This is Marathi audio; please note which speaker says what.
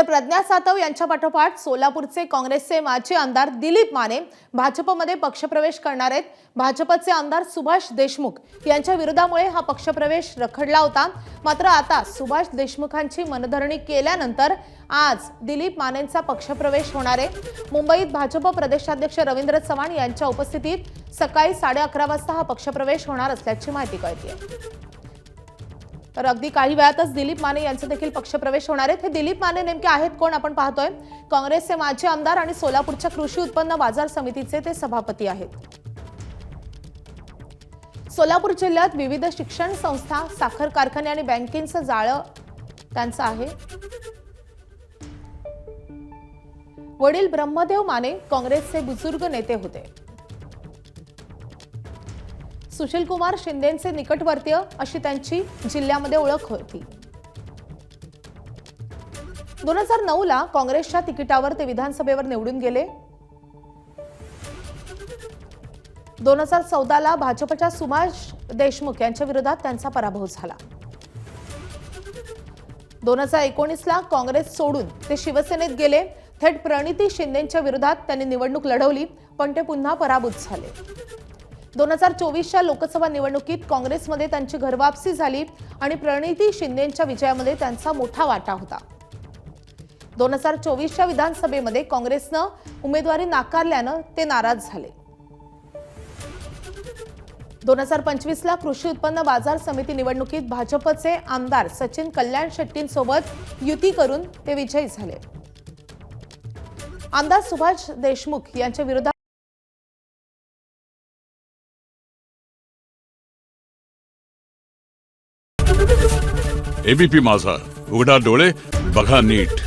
Speaker 1: तर प्रज्ञा सातव यांच्या पाठोपाठ सोलापूरचे काँग्रेसचे माजी आमदार दिलीप माने भाजपमध्ये पक्षप्रवेश करणार आहेत। भाजपचे आमदार सुभाष देशमुख यांच्या विरोधामुळे हा पक्षप्रवेश रखडला होता। मात्र आता सुभाष देशमुखांची मनधरणी केल्यानंतर आज दिलीप मानेंचा पक्षप्रवेश होणार आहे। मुंबईत भाजप प्रदेशाध्यक्ष रवींद्र चव्हाण यांच्या उपस्थितीत सकाळी 11:30 वाजता हा पक्षप्रवेश होणार असल्याची माहिती कळते। तर अगदी काही वेळातच दिलीप माने यांचा देखील पक्षप्रवेश होणार आहे। हे दिलीप माने नेमके आहेत कोण आपण पाहतोय। काँग्रेसचे माजी आमदार आणि सोलापूरच्या कृषी उत्पन्न बाजार समितीचे ते सभापती आहेत। सोलापूर जिल्ह्यात विविध शिक्षण संस्था, साखर कारखाने आणि बँकिंगचं जाळं त्यांचं आहे। वडील ब्रह्मदेव माने काँग्रेसचे बुजुर्ग नेते होते। सुशील कुमार शिंदेंचे निकटवर्तीय अशी त्यांची जिल्ह्यामध्ये ओळख होती। 2009 ला काँग्रेसच्या तिकिटावर ते विधानसभेवर निवडून गेले। 2014 ला भाजपच्या सुभाष देशमुख यांच्या विरोधात त्यांचा पराभव झाला। 2019 ला काँग्रेस सोडून ते शिवसेनेत गेले। थेट प्रणिती शिंदेंच्या विरोधात त्यांनी निवडणूक लढवली, पण ते पुन्हा पराभूत झाले। 2024च्या लोकसभा निवडणुकीत काँग्रेसमध्ये त्यांची घरवापसी झाली आणि प्रणिती शिंदेंच्या विजयामध्ये त्यांचा मोठा वाटा होता। 2024च्या विधानसभेमध्ये काँग्रेसनं उमेदवारी नाकारल्यानं ते नाराज झाले। 2025 ला कृषी उत्पन्न बाजार समिती निवडणुकीत भाजपचे आमदार सचिन कल्याण शेट्टींसोबत युती करून ते विजयी झाले। आमदार सुभाष देशमुख यांच्या विरोधात
Speaker 2: एबीपी माझा, उघडा डोळे बघा नीट।